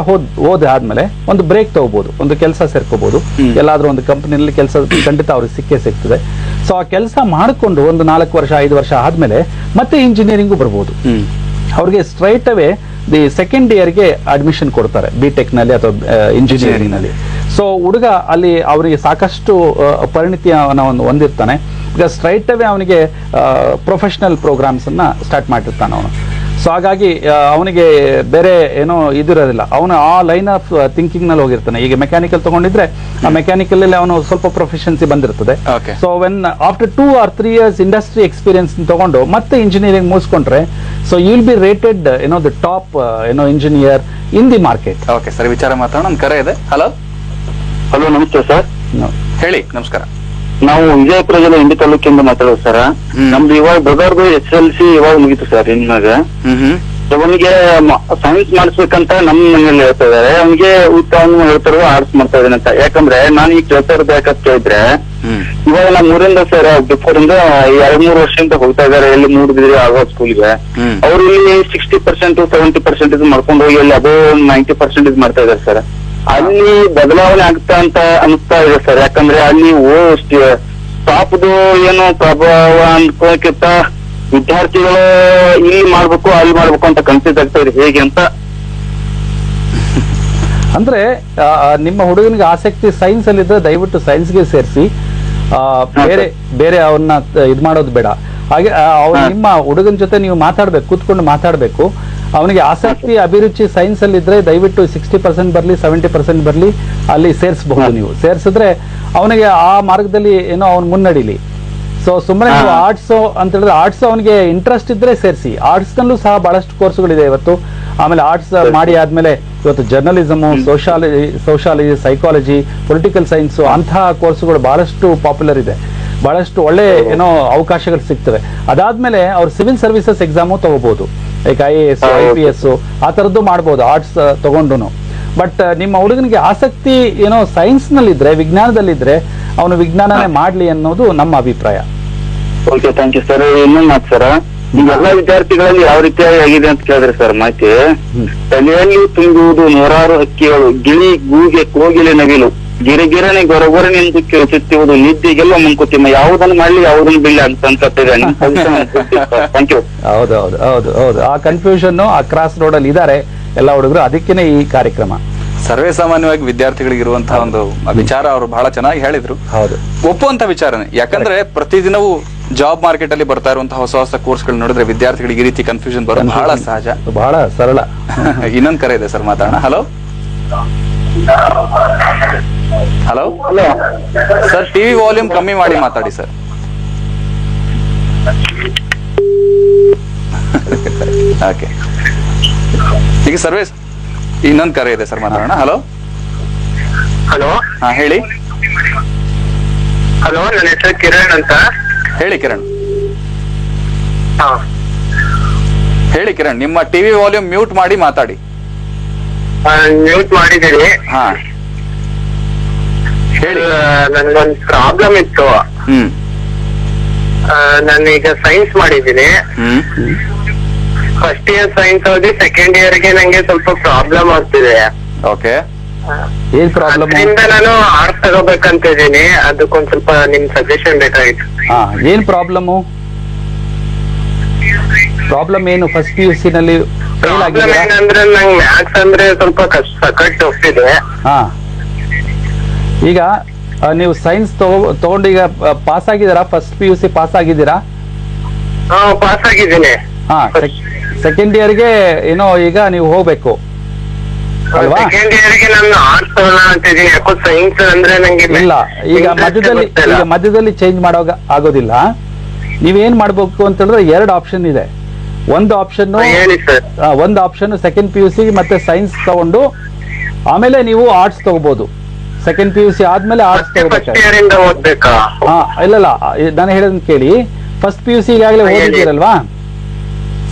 ಓದಿ ಆದ್ಮೇಲೆ ಒಂದು ಬ್ರೇಕ್ ತಗೋಬಹುದು, ಒಂದು ಕೆಲಸ ಸೇರ್ಕೋಬಹುದು. ಎಲ್ಲಾದ್ರೂ ಒಂದು ಕಂಪನಿಯಲ್ಲಿ ಕೆಲಸ ಖಂಡಿತ ಅವ್ರಿಗೆ ಸಿಗ್ತದೆ. ಸೊ ಆ ಕೆಲಸ ಮಾಡಿಕೊಂಡು ಒಂದು 4 ವರ್ಷ 5 ವರ್ಷ ಆದ್ಮೇಲೆ ಮತ್ತೆ ಇಂಜಿನಿಯರಿಂಗು ಬರ್ಬೋದು. ಅವ್ರಿಗೆ ಸ್ಟ್ರೈಟ್ ಅವೇ ದಿ ಸೆಕೆಂಡ್ ಇಯರ್ಗೆ ಅಡ್ಮಿಷನ್ ಕೊಡ್ತಾರೆ ಬಿಟೆಕ್ ನಲ್ಲಿ ಅಥವಾ ಇಂಜಿನಿಯರಿಂಗ್ ನಲ್ಲಿ. ಸೊ ಹುಡುಗ ಅಲ್ಲಿ ಅವರಿಗೆ ಸಾಕಷ್ಟು ಪರಿಣಿತಿಯನ್ನು ಹೊಂದಿರ್ತಾನೆ. ಈಗ ಸ್ಟ್ರೈಟ್ ಅವೇ ಅವನಿಗೆ ಪ್ರೊಫೆಷನಲ್ ಪ್ರೋಗ್ರಾಮ್ಸ್ ಅನ್ನ ಸ್ಟಾರ್ಟ್ ಮಾಡಿರ್ತಾನೆ ಅವನು. ಸೊ ಹಾಗಾಗಿ ಅವನಿಗೆ ಬೇರೆ ಏನೋ ಇದಿರೋದಿಲ್ಲ, ಅವನು ಆ ಲೈನ್ ಆಫ್ ಥಿಂಕಿಂಗ್ ನಲ್ಲಿ ಹೋಗಿರ್ತಾನೆ. ಈಗ ಮೆಕ್ಯಾನಿಕಲ್ ತಗೊಂಡಿದ್ರೆ ಆ ಮೆಕ್ಯಾನಿಕಲ್ ಅಲ್ಲಿ ಅವನು ಸ್ವಲ್ಪ ಪ್ರೊಫೆಷನ್ಸಿ ಬಂದಿರ್ತದೆ. So when after 2 or 3 years industry experience ತಗೊಂಡು ಮತ್ತೆ ಇಂಜಿನಿಯರಿಂಗ್ ಮುಗಿಸ್ಕೊಂಡ್ರೆ so you will be rated the top engineer in the market. Okay sir, ವಿಚಾರ ಮಾತಾಡೋಣ. ಒಂದು ಕರೆ ಇದೆ. ಹಲೋ ನಮಸ್ತೆ ಸರ್. ಹೇಳಿ. ನಮಸ್ಕಾರ. ನಾವು ವಿಜಯಪುರ ಜಿಲ್ಲೆ ಇಂಡಿ ತಾಲೂಕಿಂದ ಮಾತಾಡೋದು ಸರ್. ನಮ್ದು ಇವಾಗ ಬ್ರದರ್ದು SLC ಇವಾಗ ಮುಗಿತು ಸರ್. ಇನ್ನಾಗ ಅವನಿಗೆ ಸೈನ್ಸ್ ಮಾಡಿಸ್ಬೇಕಂತ ನಮ್ಮ ಮನೇಲಿ ಹೇಳ್ತಾ ಇದಾರೆ. ಅವನಿಗೆ ಅವ್ನು ಹೇಳ್ತಾರೋ ಆರ್ಟ್ಸ್ ಮಾಡ್ತಾ ಇದ್ದಾನೆ ಅಂತ. ಯಾಕಂದ್ರೆ ನಾನು ಈಗ ಕೇಳ್ತಾ ಇರ್ಬೇಕಂತ ಕೇಳಿದ್ರೆ ಇವಾಗ ನಮ್ಮ ಊರಿಂದ ಸರ್ ಬಿಫೋರ್ ಇಂದ 2-3 ವರ್ಷದಿಂದ ಹೋಗ್ತಾ ಇದಾರೆ ಎಲ್ಲಿ ಮೂಡಿದ್ರೆ ಆಗೋ ಸ್ಕೂಲ್ಗೆ. ಅವ್ರು ಇಲ್ಲಿ 60% 70% ಇದು ಮಾಡ್ಕೊಂಡು ಹೋಗಿ ಅಲ್ಲಿ ಅಬೋ 90% ಇದು ಮಾಡ್ತಾ ಇದಾರೆ ಸರ್. ಅಲ್ಲಿ ಬದಲಾವಣೆ ಆಗ್ತಾ ಅಂತ ಅನಿಸ್ತಾ ಇದೆ ಸರ್. ಯಾಕಂದ್ರೆ ಅಲ್ಲಿ ಸ್ಟಾಪ್ದು ಏನು ಪ್ರಭಾವ ಅನ್ಕೋಕ್ಕಿಂತ ವಿದ್ಯಾರ್ಥಿಗಳು ಇಲ್ಲಿ ಮಾಡ್ಬೇಕು ಅಲ್ಲಿ ಮಾಡ್ಬೇಕು ಅಂತ ಕನ್ಫ್ಯೂಸ್ ಆಗ್ತಾ ಇದೆ ಹೇಗೆ ಅಂತ. ಅಂದ್ರೆ ನಿಮ್ಮ ಹುಡುಗನಿಗೆ ಆಸಕ್ತಿ ಸೈನ್ಸ್ ಅಲ್ಲಿ ಇದ್ರೆ ದಯವಿಟ್ಟು ಸೈನ್ಸ್ಗೆ ಸೇರಿಸಿ, ಬೇರೆ ಬೇರೆ ಅವನ್ನ ಇದ್ ಮಾಡೋದು ಬೇಡ. ಹಾಗೆ ನಿಮ್ಮ ಹುಡುಗನ ಜೊತೆ ನೀವು ಮಾತಾಡ್ಬೇಕು, ಕೂತ್ಕೊಂಡು ಮಾತಾಡ್ಬೇಕು. ಅವನಿಗೆ ಆಸಕ್ತಿ ಅಭಿರುಚಿ ಸೈನ್ಸ್ ಅಲ್ಲಿ ಇದ್ರೆ ದಯವಿಟ್ಟು 60% ಬರ್ಲಿ 70% ಬರ್ಲಿ ಅಲ್ಲಿ ಸೇರಿಸಬಹುದು. ನೀವು ಸೇರಿಸಿದ್ರೆ ಅವನಿಗೆ ಆ ಮಾರ್ಗದಲ್ಲಿ ಏನೋ ಅವನು ಮುನ್ನಡಿಲಿ. ಸೊ ಸುಮ್ಮನೆ ನೀವು ಆರ್ಟ್ಸ್ ಅಂತ ಹೇಳಿದ್ರೆ ಆರ್ಟ್ಸ್ ಅವನಿಗೆ ಇಂಟ್ರೆಸ್ಟ್ ಇದ್ರೆ ಸೇರಿಸಿ. ಆರ್ಟ್ಸ್ ನಲ್ಲೂ ಸಹ ಬಹಳಷ್ಟು ಕೋರ್ಸ್ಗಳಿದೆ ಇವತ್ತು. ಆಮೇಲೆ ಆರ್ಟ್ಸ್ ಮಾಡಿ ಆದ್ಮೇಲೆ ಇವತ್ತು journalism, sociology, psychology, political science ಅಂತಹ ಕೋರ್ಸ್ಗಳು ಬಹಳಷ್ಟು ಪಾಪ್ಯುಲರ್ ಇದೆ. ಬಹಳಷ್ಟು ಒಳ್ಳೆ ಅವಕಾಶಗಳು ಸಿಗ್ತವೆ. ಅದಾದ್ಮೇಲೆ ಅವ್ರು ಸಿವಿಲ್ ಸರ್ವಿಸಸ್ ಎಕ್ಸಾಮು ತಗೋಬಹುದು, ಲೈಕ್ IAS IPS ಆ ತರದ್ದು ಮಾಡ್ಬೋದು ಆರ್ಟ್ಸ್ ತಗೊಂಡು. ಬಟ್ ನಿಮ್ಮ ಹುಡುಗನಿಗೆ ಆಸಕ್ತಿ ಸೈನ್ಸ್ ನಲ್ಲಿದ್ರೆ, ವಿಜ್ಞಾನದಲ್ಲಿದ್ರೆ ಅವನು ವಿಜ್ಞಾನನೇ ಮಾಡ್ಲಿ ಅನ್ನೋದು ನಮ್ಮ ಅಭಿಪ್ರಾಯ. Okay, thank you sir. ಇನ್ನೊಂದು ಮಾತು ಸರ್, ಈಗೆಲ್ಲ ವಿದ್ಯಾರ್ಥಿಗಳಲ್ಲಿ ಯಾವ ರೀತಿಯಾಗಿ ಆಗಿದೆ ಅಂತ ಕೇಳಿದ್ರೆ ಸರ್ ಮಾಹಿತಿ, ತಲೆಯಲ್ಲಿ ತುಂಬುವುದು 106 ಹಕ್ಕಿಗಳು, ಗಿಳಿ ಗೂಗೆ ಕೋಗಿಲೆ ನವಿಲು, ಗಿರಿಗಿರಣೆ ಗೊರಗೊರೆ ನಿಂತು ಕೇಳುತ್ತಿರುವುದು, ನಿದ್ದೆಗೆಲ್ಲ ಮುಂಕುತಿಮ್ಮ, ಯಾವುದನ್ನು ಮಾಡ್ಲಿ ಯಾವುದನ್ನು ಬಿಡ್ಲಿ ಅಂತ ಅನ್ಸುತ್ತಿದೆ. Thank you. ಹೌದೌದು ಹೌದು ಹೌದು, ಆ ಕನ್ಫ್ಯೂಷನ್ ಆ ಕ್ರಾಸ್ ರೋಡ್ ಅಲ್ಲಿ ಇದಾರೆ ಎಲ್ಲ ಹುಡುಗರು. ಅದಕ್ಕೇನೆ ಈ ಕಾರ್ಯಕ್ರಮ. ಸರ್ವೇ ಸಾಮಾನ್ಯವಾಗಿ ವಿದ್ಯಾರ್ಥಿಗಳಿಗೆ ಇರುವಂತಹ ಒಂದು ವಿಚಾರ ಅವರು ಬಹಳ ಚೆನ್ನಾಗಿ ಹೇಳಿದ್ರು. ಹೌದು, ಒಪ್ಪುವಂತ ವಿಚಾರನೆ. ಯಾಕಂದ್ರೆ ಪ್ರತಿದಿನವೂ ಜಾಬ್ ಮಾರ್ಕೆಟ್ ಅಲ್ಲಿ ಬರ್ತಾ ಇರುವಂತಹ ಹೊಸ ಹೊಸ ಕೋರ್ಸ್ ಗಳು ನೋಡಿದ್ರೆ ವಿದ್ಯಾರ್ಥಿಗಳಿಗೆ ಈ ರೀತಿ ಕನ್ಫ್ಯೂಷನ್ ಬರೋದು ಬಹಳ ಸಹಜ, ಬಹಳ ಸರಳ. ಇನ್ನೊಂದು ಕರೆ ಇದೆ ಸರ್, ಮಾತಾಡೋಣ. Hello hello sir, TV volume ಕಮ್ಮಿ ಮಾಡಿ ಮಾತಾಡಿ ಸರ್. ಓಕೆ, ಈಗ ಸರ್ವೇಸ್ ಇನ್ನೊಂದು ಕರೆ ಇದೆ ಸರ್, ಮಾತಾಡೋಣ. ಹಲೋ ಹಲೋ, ಹಾ ಹೇಳಿ. ಹಲೋ, ನನ್ನ ಹೆಸರು ಕಿರಣ್ ಅಂತ. ಹೇಳಿ ಕಿರಣ್. ಹೇಳಿ ಕಿರಣ್, ನಿಮ್ಮ ಟಿವಿ ವಾಲ್ಯೂಮ್ ಮ್ಯೂಟ್ ಮಾಡಿ ಮಾತಾಡಿ. ಮ್ಯೂಟ್ ಮಾಡಿದ್ದೀರಿ. ಹಾ ಹೇಳಿ. ನನ್ಗೊಂದು ಪ್ರಾಬ್ಲಮ್ ಇತ್ತು. ನಾನೀಗ ಸೈನ್ಸ್ ಮಾಡಿದ್ದೀನಿ. ಫಸ್ಟ್ ಇಯರ್ ಸೈನ್ಸ್ ಓದಿ ಸೆಕೆಂಡ್ ಇಯರ್ಗೆ ನಂಗೆ ಸ್ವಲ್ಪ ಪ್ರಾಬ್ಲಮ್ ಆಗ್ತಿದೆ. ಓಕೆ, ಏನ್ ಪ್ರಾಬ್ಲಮ್? ಅದರಿಂದ ನಾನು ಆರ್ಟ್ಸ್ ತಗೋಬೇಕಂತ ಇದ್ದೀನಿ. ಅದಕ್ಕೊಂದ್ ಸ್ವಲ್ಪ ನಿಮ್ ಸಜೆಷನ್ ಬೇಕಾಗಿತ್ತು. ಏನ್ ಪ್ರಾಬ್ಲಮ್ ಏನು? ಫಸ್ಟ್ PUC ನಲ್ಲಿ ಫೇಲ್ ಆಗಿದ್ದೀರಾ? ಏನಂದ್ರೆ ನಂಗೆ ಮ್ಯಾಥ್ಸ್ ಅಂದ್ರೆ ಸ್ವಲ್ಪ ಸಖತ್ ಹೋಗ್ತಿದೆ. ಈಗ ನೀವು ಸೈನ್ಸ್ ತಗೊಂಡು ಈಗ ಪಾಸ್ ಆಗಿದ್ದೀರಾ? ಫಸ್ಟ್ PUC ಪಾಸ್ ಆಗಿದ್ದೀರಾ? ಪಾಸ್ ಆಗಿದ್ದೀನಿ. ಸೆಕೆಂಡ್ ಇಯರ್ಗೆ ಈಗ ನೀವು ಹೋಗ್ಬೇಕು ಅಲ್ವಾ? ಸೆಕೆಂಡ್ ಇಯರ್ಗೆ ನಾನು ಆರ್ಟ್ಸ್ ತಗೋಣ ಅಂತ ಇದ್ದೀನಿ. ಯಾಕೋ ಸೈನ್ಸ್ ಅಂದ್ರೆ ನಂಗೆ ಇಲ್ಲ, ಈಗ ಮಧ್ಯದಲ್ಲಿ ಚೇಂಜ್ ಮಾಡೋಗ ಆಗೋದಿಲ್ಲ. ನೀವೇನ್ ಮಾಡ್ಬೇಕು ಅಂತ ಹೇಳಿದ್ರೆ 2 ಆಪ್ಷನ್ ಇದೆ. ಒಂದು ಆಪ್ಷನ್ ಸೆಕೆಂಡ್ PUC ಮತ್ತೆ ಸೈನ್ಸ್ ತಗೊಂಡು ಆಮೇಲೆ ನೀವು ಆರ್ಟ್ಸ್ ತಗೋಬಹುದು. ಸೆಕೆಂಡ್ PUC ಆದ್ಮೇಲೆ ಆರ್ಟ್ಸ್ ಓದ್ಬೇಕಾ? ಇಲ್ಲ, ನಾನು ಹೇಳೋದನ್ನ ಕೇಳಿ. ಫಸ್ಟ್ PUC ಈಗಾಗಲೇ ಓದಿದ್ದೀರಲ್ವಾ?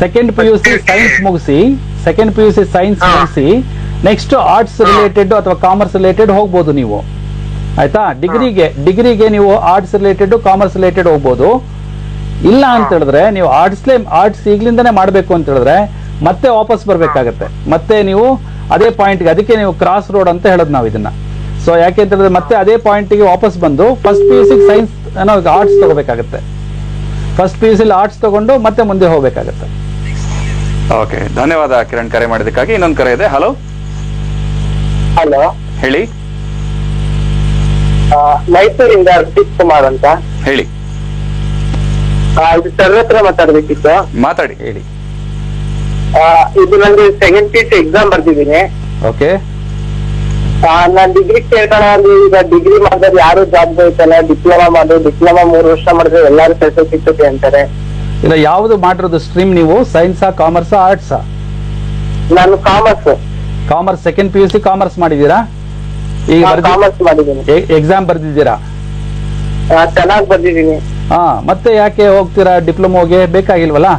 ಸೆಕೆಂಡ್ PUC ಸೈನ್ಸ್ ಮುಗಿಸಿ ನೆಕ್ಸ್ಟ್ ಆರ್ಟ್ಸ್ ರಿಲೇಟೆಡ್ ಅಥವಾ ಕಾಮರ್ಸ್ ರಿಲೇಟೆಡ್ ಹೋಗ್ಬೋದು ನೀವು. ಆಯ್ತಾ? ಡಿಗ್ರಿಗೆ ನೀವು ಆರ್ಟ್ಸ್ ರಿಲೇಟೆಡ್ ಕಾಮರ್ಸ್ ರಿಲೇಟೆಡ್ ಹೋಗ್ಬೋದು. ಇಲ್ಲ ಅಂತ ಹೇಳಿದ್ರೆ ನೀವು ಆರ್ಟ್ಸ್ ಈಗ್ಲಿಂದಾನೇ ಮಾಡ್ಬೇಕು ಅಂತ ಹೇಳಿದ್ರೆ ಮತ್ತೆ ವಾಪಸ್ ಬರ್ಬೇಕಾಗತ್ತೆ. ಮತ್ತೆ ನೀವು ಅದೇ ಪಾಯಿಂಟ್ಗೆ, ಅದಕ್ಕೆ ನೀವು ಕ್ರಾಸ್ ರೋಡ್ ಅಂತ ಹೇಳೋದು ನಾವು ಇದನ್ನ. ಸೊ ಯಾಕೆ ಅಂತ ಹೇಳಿದ್ರೆ ಮತ್ತೆ ಅದೇ ಪಾಯಿಂಟ್ಗೆ ವಾಪಸ್ ಬಂದು ಫಸ್ಟ್ PUC ಸೈನ್ಸ್ ಆರ್ಟ್ಸ್ ತಗೋಬೇಕಾಗತ್ತೆ. ಫಸ್ಟ್ PUC ಆರ್ಟ್ಸ್ ತಗೊಂಡು ಮತ್ತೆ ಮುಂದೆ ಹೋಗ್ಬೇಕಾಗತ್ತೆ. ಓಕೆ, ಧನ್ಯವಾದ ಕಿರಣ್ ಕರೆ ಮಾಡಿದ್ದಕ್ಕಾಗಿ. ಇನ್ನೊಂದು ಕರೆ ಇದೆ. ಹಲೋ ಹಲೋ, ಹೇಳಿ. ಮೈಸೂರಿಂದ ಅರ್ಪಿತ್ ಕುಮಾರ್ ಅಂತ ಹೇಳಿ. ಇದು ಸರ್ ಹತ್ರ ಮಾತಾಡ್ಬೇಕಿತ್ತು. ಮಾತಾಡಿ, ಹೇಳಿ. ಇದು ನಂದು ಸೆಕೆಂಡ್ PUC ಎಕ್ಸಾಮ್ ಬರ್ತಿದ್ದೀನಿ. ಓಕೆ. ನಾನ್ ಡಿಗ್ರಿ ಸೇರ್ಕೊಳ್ಳೋ ಈಗ ಡಿಗ್ರಿ ಮಾಡಿದ್ರೆ ಯಾರು ಜಾಬ್ ಬೇಕಲ್ಲ, ಡಿಪ್ಲೊಮಾ 3 ವರ್ಷ ಮಾಡಿದ್ರೆ ಎಲ್ಲಾರು ಕೆಲಸ ಸಿಗ್ತದೆ ಅಂತಾರೆ. ಇಲ್ಲ, ಯಾವ್ದು ಮಾಡಿರೋದು ಸ್ಟ್ರೀಮ್ ನೀವು? ಸೈನ್ಸಾ, ಕಾಮರ್ಸಾ, ಆರ್ಟ್ಸಾ? ನಾನು commerce. Commerce second PUC commerce ಮಾಡಿದೀರಾ? ಈಗ ಕಾಮರ್ಸ್ ಮಾಡಿದ್ದೀನಿ. ಎಕ್ಸಾಮ್ ಬರ್ದಿದ್ದೀರಾ? ಚೆನ್ನಾಗಿ ಬರ್ದಿದ್ದೀನಿ. ಮತ್ತೆ ಯಾಕೆ ಹೋಗ್ತೀರಾ ಡಿಪ್ಲೊಮೋಗೆ? ಬೇಕಾಗಿಲ್ವಲ್ಲ?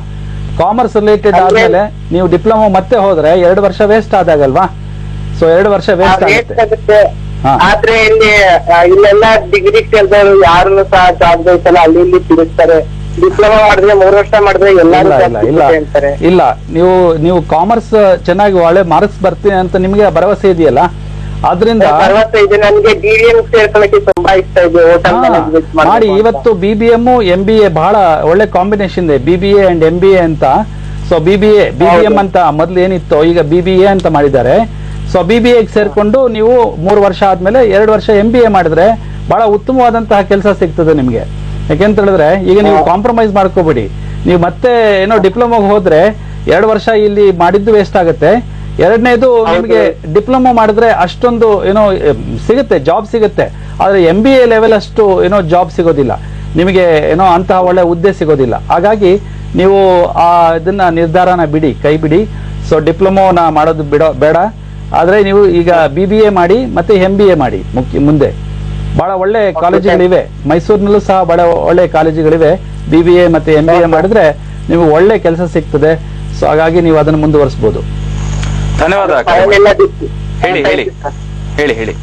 ಕಾಮರ್ಸ್ ರಿಲೇಟೆಡ್ ಆದ್ಮೇಲೆ ನೀವು ಡಿಪ್ಲೊಮಾ ಮತ್ತೆ ಹೋದ್ರೆ 2 ವರ್ಷ ವೇಸ್ಟ್ ಆದಾಗಲ್ವಾ? ಸೊ 2 ವರ್ಷ ವೇಸ್ಟ್ ಆಗುತ್ತೆ. ಆದ್ರೆ ಇಲ್ಲೆಲ್ಲ ಡಿಗ್ರಿ ಸೇರಿದವರು ಯಾರು ಸಹ ಜಾಬ್ ಬೇಕಲ್ಲ, ಅಲ್ಲಿ ಇಲ್ಲಿ ತಿರುಗ್ತಾರೆ. ಡಿಪ್ಲೊಮಾ ಮಾಡಿದ್ರೆ 3 ವರ್ಷ ಮಾಡಿದ್ರೆ ಎಲ್ಲರೂ ಅಂತಾರೆ. ಇಲ್ಲ, ನೀವು ಕಾಮರ್ಸ್ ಚೆನ್ನಾಗಿ ಒಳ್ಳೆ ಮಾರ್ಕ್ಸ್ ಬರ್ತೀನಿ ಅಂತ ನಿಮ್ಗೆ ಭರವಸೆ ಇದೆಯಲ್ಲ, ಆದ್ರಿಂದ ಭರವಸೆ ಇದೆ. ನನಗೆ BBM ಸೇರ್ಕೊಳ್ಳಕ್ಕೆ ತುಂಬಾ ಇಷ್ಟ ಇದೆ. ಹೋಟೆಲ್ ಮ್ಯಾನೇಜ್ಮೆಂಟ್ ಮಾಡಿ. ಇವತ್ತು BBM MBA ಬಹಳ ಒಳ್ಳೆ ಕಾಂಬಿನೇಷನ್ ಇದೆ, BBA ಅಂಡ್ MBA ಅಂತ. ಸೊ BBM ಅಂತ ಮೊದ್ಲು ಏನಿತ್ತು, ಈಗ BBA ಅಂತ ಮಾಡಿದ್ದಾರೆ. ಸೊ BBA ಸೇರ್ಕೊಂಡು ನೀವು 3 ವರ್ಷ ಆದ್ಮೇಲೆ 2 ವರ್ಷ MBA ಮಾಡಿದ್ರೆ ಬಹಳ ಉತ್ತಮವಾದಂತಹ ಕೆಲಸ ಸಿಗ್ತದೆ ನಿಮ್ಗೆ. ಯಾಕೆಂತ ಹೇಳಿದ್ರೆ ಈಗ ನೀವು ಕಾಂಪ್ರಮೈಸ್ ಮಾಡ್ಕೋಬೇಡಿ. ನೀವು ಮತ್ತೆ ಏನೋ ಡಿಪ್ಲೊಮಾಗೆ ಹೋದ್ರೆ 2 ವರ್ಷ ಇಲ್ಲಿ ಮಾಡಿದ್ದು ವೇಸ್ಟ್ ಆಗುತ್ತೆ. ಎರಡನೇದು, ನಿಮಗೆ ಡಿಪ್ಲೊಮಾ ಮಾಡಿದ್ರೆ ಅಷ್ಟೊಂದು ಏನೋ ಸಿಗುತ್ತೆ, ಜಾಬ್ ಸಿಗುತ್ತೆ. ಆದ್ರೆ MBA ಲೆವೆಲ್ ಅಷ್ಟು ಏನೋ ಜಾಬ್ ಸಿಗೋದಿಲ್ಲ ನಿಮಗೆ, ಏನೋ ಅಂತಹ ಒಳ್ಳೆ ಹುದ್ದೆ ಸಿಗೋದಿಲ್ಲ. ಹಾಗಾಗಿ ನೀವು ಇದನ್ನ ನಿರ್ಧಾರನ ಕೈ ಬಿಡಿ. ಸೊ ಡಿಪ್ಲೊಮೋನ ಮಾಡೋದು ಬೇಡ. ಆದ್ರೆ ನೀವು ಈಗ BBA ಮಾಡಿ ಮತ್ತೆ MBA ಮಾಡಿ. ಮುಂದೆ ಬಹಳ ಒಳ್ಳೆ ಕಾಲೇಜುಗಳಿವೆ, ಮೈಸೂರಿನಲ್ಲೂ ಸಹ ಬಹಳ ಒಳ್ಳೆ ಕಾಲೇಜುಗಳಿವೆ. BBA ಮತ್ತೆ MBA ಮಾಡಿದ್ರೆ ನೀವು ಒಳ್ಳೆ ಕೆಲಸ ಸಿಗ್ತದೆ. ಸೊ ಹಾಗಾಗಿ ನೀವು ಅದನ್ನು ಮುಂದುವರಿಸಬಹುದು. ಧನ್ಯವಾದ. ಹೇಳಿ ಹೇಳಿ ಹೇಳಿ ಹೇಳಿ.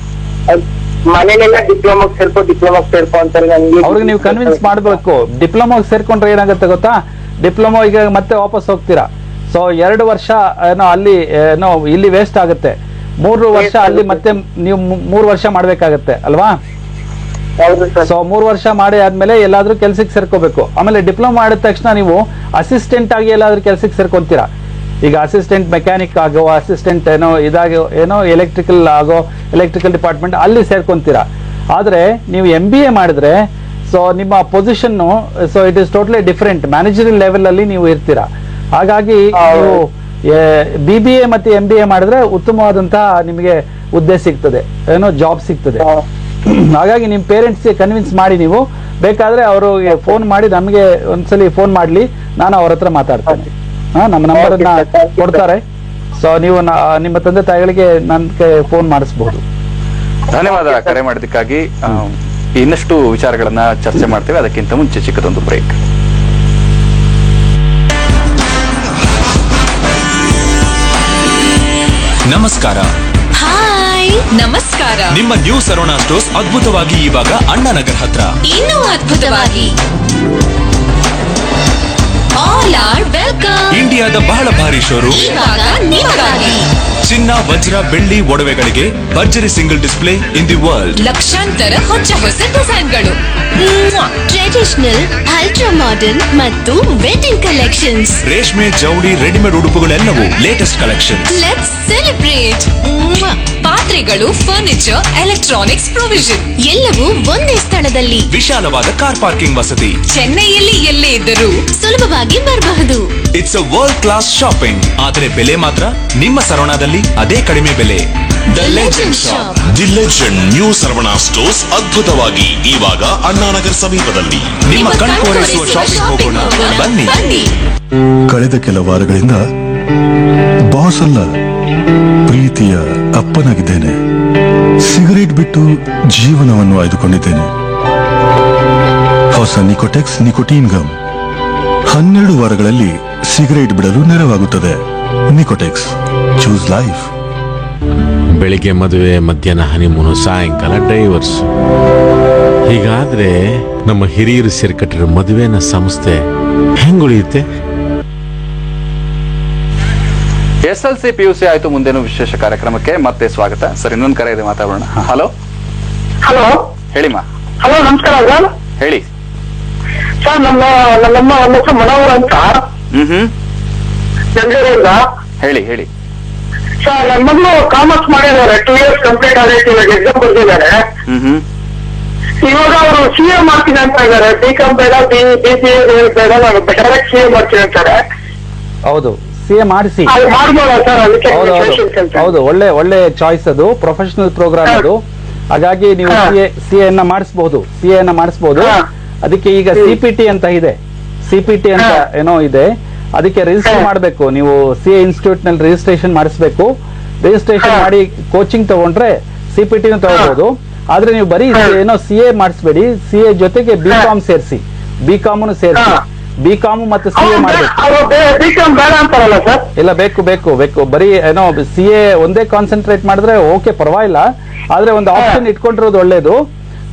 ಮನೆಯಲ್ಲೆಲ್ಲ ಡಿಪ್ಲೊಮಾಗ್ ಸೇರ್ಕೊ ಅಂತಾರೆ. ಅವ್ರಿಗೆ ನೀವು ಕನ್ವಿನ್ಸ್ ಮಾಡ್ಬೇಕು. ಡಿಪ್ಲೊಮಾಗ್ ಸೇರ್ಕೊಂಡ್ರೆ ಏನಾಗುತ್ತೆ ಗೊತ್ತಾ? ಡಿಪ್ಲೊಮಾ ಈಗ ಮತ್ತೆ ವಾಪಸ್ ಹೋಗ್ತೀರಾ. ಸೊ 2 ವರ್ಷ ಏನೋ ಅಲ್ಲಿ ಏನೋ ಇಲ್ಲಿ ವೇಸ್ಟ್ ಆಗುತ್ತೆ. 3 ವರ್ಷ ಅಲ್ಲಿ ಮತ್ತೆ ನೀವು 3 ವರ್ಷ ಮಾಡ್ಬೇಕಾಗತ್ತೆ ಅಲ್ವಾ? ಸೊ 3 ವರ್ಷ ಮಾಡಿ ಆದ್ಮೇಲೆ ಎಲ್ಲಾದ್ರೂ ಕೆಲ್ಸಕ್ಕೆ ಸೇರ್ಕೋಬೇಕು. ಆಮೇಲೆ ಡಿಪ್ಲೊಮಾ ಮಾಡಿದ ತಕ್ಷಣ ನೀವು ಅಸಿಸ್ಟೆಂಟ್ ಆಗಿ ಎಲ್ಲಾದ್ರೂ ಕೆಲ್ಸಕ್ಕೆ ಸೇರ್ಕೊಂತೀರಾ. ಈಗ ಅಸಿಸ್ಟೆಂಟ್ ಮೆಕ್ಯಾನಿಕ್ ಆಗೋ, ಅಸಿಸ್ಟೆಂಟ್ ಏನೋ ಎಲೆಕ್ಟ್ರಿಕಲ್ ಡಿಪಾರ್ಟ್ಮೆಂಟ್ ಅಲ್ಲಿ ಸೇರ್ಕೊಂತೀರಾ. ಆದ್ರೆ ನೀವು MBA ಮಾಡಿದ್ರೆ ಸೊ ನಿಮ್ಮ position so it is totally different. Managerial level ಅಲ್ಲಿ ನೀವು ಇರ್ತೀರಾ. ಹಾಗಾಗಿ ನೀವು BBA ಮತ್ತೆ MBA ಮಾಡಿದ್ರೆ ಉತ್ತಮವಾದಂತಹ ನಿಮಗೆ ಹುದ್ದೆ ಸಿಗ್ತದೆ, ಏನೋ ಜಾಬ್ ಸಿಗ್ತದೆ. ಹಾಗಾಗಿ ನಿಮ್ ಪೇರೆಂಟ್ಸ್ಗೆ ಕನ್ವಿನ್ಸ್ ಮಾಡಿ. ನೀವು ಬೇಕಾದ್ರೆ ಅವ್ರಿಗೆ ಫೋನ್ ಮಾಡಿ, ನಮಗೆ ಒಂದ್ಸಲಿ ಫೋನ್ ಮಾಡ್ಲಿ, ನಾನು ಅವ್ರ ಹತ್ರ ಮಾತಾಡ್ತೇನೆ. ನಮ್ಮ ನಂಬರ್ ಅನ್ನ ಕೊಡ್ತಾರೆ. ಸೊ ನೀವು ನಿಮ್ಮ ತಂದೆ ತಾಯಿಗಳಿಗೆ ನನ್ಗೆ ಫೋನ್ ಮಾಡಿಸಬಹುದು. ಧನ್ಯವಾದ ಕರೆ ಮಾಡಿದ್ದಕ್ಕಾಗಿ. ಇನ್ನಷ್ಟು ವಿಚಾರಗಳನ್ನ ಚರ್ಚೆ ಮಾಡ್ತೇವೆ. ಅದಕ್ಕಿಂತ ಮುಂಚೆ ಚಿಕ್ಕದೊಂದು ಬ್ರೇಕ್. ನಮಸ್ಕಾರ. ಹಾಯ್, ನಮಸ್ಕಾರ. ನಿಮ್ಮ ನ್ಯೂ ಸರವಣ ಸ್ಟೋರ್ಸ್ ಅದ್ಭುತವಾಗಿ ಇವಾಗ ಅಣ್ಣಾನಗರ್ ಹತ್ರ. ಇನ್ನೂ ಅದ್ಭುತವಾಗಿ ಆಲ್ ಆರ್ ವೆಲ್ಕಮ್. ಇಂಡಿಯಾದ ಬಹಳ ಭಾರಿ ಶೋರೂಮ್ ಇವಾಗ ನಿಮಗಾಗಿ. ಚಿನ್ನ, ವಜ್ರ, ಬೆಳ್ಳಿ ಒಡವೆಗಳಿಗೆ ಭರ್ಜರಿ single display in the world. ಲಕ್ಷಾಂತರ ಹೊಸ ಡಿಸೈನ್ಗಳು, ಟ್ರೆಡಿಷನಲ್, ಅಲ್ಟ್ರಾ ಮಾಡರ್ನ್ ಮತ್ತು ವೆಡ್ಡಿಂಗ್ ಕಲೆಕ್ಷನ್ಸ್. ರೇಷ್ಮೆ, ಜೌಳಿ, ರೆಡಿಮೇಡ್ ಉಡುಪುಗಳೆಲ್ಲವೂ ಲೇಟೆಸ್ಟ್ ಕಲೆಕ್ಷನ್. Let's celebrate. ಪಾತ್ರೆಗಳು, ಫರ್ನಿಚರ್, ಎಲೆಕ್ಟ್ರಾನಿಕ್ಸ್, ಪ್ರೊವಿಷನ್ ಎಲ್ಲವೂ ಒಂದೇ ಸ್ಥಳದಲ್ಲಿ. ವಿಶಾಲವಾದ ಕಾರ್ ಪಾರ್ಕಿಂಗ್ ವಸತಿ. ಚೆನ್ನೈಯಲ್ಲಿ ಎಲ್ಲೇ ಇದ್ದರೂ ಸುಲಭವಾಗಿ ಬರಬಹುದು. It's a world class shopping. ಆದರೆ ಬೆಲೆ ಮಾತ್ರ ನಿಮ್ಮ ಸರವಣದಲ್ಲಿ ಅದೇ ಕಡಿಮೆ ಬೆಲೆ. The legend shop. The legend new Saravana stores ಅದ್ಭುತವಾಗಿ ಇವಾಗ ಅಣ್ಣಾನಗರ್ ಸಮೀಪದಲ್ಲಿ. ನಿಮ್ಮ ಕಣ್ಕೋರೈಸುವ ಶಾಪಿಂಗ್ ಹೋಗೋಣ, ಬನ್ನಿ. ಕಳೆದ ಕೆಲ ವಾರಗಳಿಂದ ಬಾಸ್ ಅಲ್ಲ, ಪ್ರೀತಿಯ ಅಪ್ಪನಾಗಿದ್ದೇನೆ. ಸಿಗರೇಟ್ ಬಿಟ್ಟು ಜೀವನವನ್ನು ಆಯ್ದುಕೊಂಡಿದ್ದೇನೆ. ಹೊಸ ನಿಕೋಟೆಕ್ಸ್ ನಿಕೋಟೀನ್ ಗಮ್ 12 ವಾರಗಳಲ್ಲಿ ಸಿಗರೇಟ್ ಬಿಡಲು ನೆರವಾಗುತ್ತದೆ. ನಿಕೋಟೆಕ್ಸ್, ಚೂಸ್ ಲೈಫ್. ಬೆಳಿಗ್ಗೆ ಮದುವೆ, ಮಧ್ಯಾಹ್ನ ಹನಿಮೂನು, ಸಾಯಂಕಾಲ ಡೈವರ್ಸ್. ಹೀಗಾದ್ರೆ ನಮ್ಮ ಹಿರಿಯರು ಸೇರ್ಕಟ್ಟಿರೋ ಮದುವೆನ ಸಂಸ್ಥೆ ಹೆಂಗುಳಿಯುತ್ತೆ? SLC PUC ಆಯ್ತು, ಮುಂದೇನು ವಿಶೇಷ ಕಾರ್ಯಕ್ರಮಕ್ಕೆ ಮತ್ತೆ ಸ್ವಾಗತ. ಸರ್, ಇನ್ನೊಂದು ಕರೆ ಇದೆ, ಮಾತಾಡೋಣ. ಹಲೋ ಹಲೋ, ಹೇಳಿಮ್ಮ. ಹಲೋ, ನಮಸ್ಕಾರ ಸರ್. ಹೇಳಿ ಸರ್, ನಮ್ಮಮ್ಮ ಒಂದು ಹೆಸರು ಮನೋಹರ್ ಅಂತ, ಬೆಂಗಳೂರಿಂದ. ಹೇಳಿ ಹೇಳಿ. ಸರ್, ನನ್ನ ಮಗಳು ಕಾಮರ್ಸ್ ಮಾಡಿದ್ದಾರೆ, 2 years ಕಂಪ್ಲೀಟ್ ಆಗೈತೆ, ಇವಾಗ ಎಕ್ಸಾಮ್ ಬರ್ತಿದ್ದಾರೆ. ಇವಾಗ ಅವರು CA ಮಾಡ್ತೀನಿ ಅಂತ ಇದ್ದಾರೆ. BCom ಬೇಡ, BCA ಬೇಡ, ನಾನು ಡೈರೆಕ್ಟ್ CA ಮಾಡ್ತೀನಿ ಅಂತಾರೆ. ಹೌದು, CA ಮಾಡಿಸಿ. ಮಾಡ್ಬೋದಾ ಸರ್? ಅದಕ್ಕೆ ಹೌದು, ಒಳ್ಳೆ ಚಾಯ್ಸ್ ಅದು, ಪ್ರೊಫೆಷನಲ್ ಪ್ರೋಗ್ರಾಮ್ ಅದು. ಹಾಗಾಗಿ ನೀವು CA ಮಾಡಿಸಬಹುದು. ಅದಕ್ಕೆ ಈಗ CPT ಅಂತ ಇದೆ, CPT ಅಂತ ಏನೋ ಇದೆ, ಅದಕ್ಕೆ ರಿಜಿಸ್ಟರ್ ಮಾಡಬೇಕು. ನೀವು CA ಇನ್ಸ್ಟಿಟ್ಯೂಟ್ ನಲ್ಲಿ ರಿಜಿಸ್ಟ್ರೇಷನ್ ಮಾಡಿಸ್ಬೇಕು. ರಿಜಿಸ್ಟ್ರೇಷನ್ ಮಾಡಿ ಕೋಚಿಂಗ್ ತಗೊಂಡ್ರೆ CPT ತಗೋಬಹುದು. ಆದ್ರೆ ನೀವು ಬರೀ ಏನೋ CA ಮಾಡಿಸ್ಬೇಡಿ, CA ಜೊತೆಗೆ BCom ಸೇರಿಸಿ, BCom BCom ಮತ್ತೆ CA ಮಾಡಬೇಕು. ಇಲ್ಲ, ಬೇಕು. ಬರೀ ಏನೋ CA ಒಂದೇ ಕಾನ್ಸಂಟ್ರೇಟ್ ಮಾಡಿದ್ರೆ ಓಕೆ, ಪರವಾಗಿಲ್ಲ. ಆದ್ರೆ ಒಂದು ಆಪ್ಷನ್ ಇಟ್ಕೊಂಡಿರೋದು ಒಳ್ಳೇದು.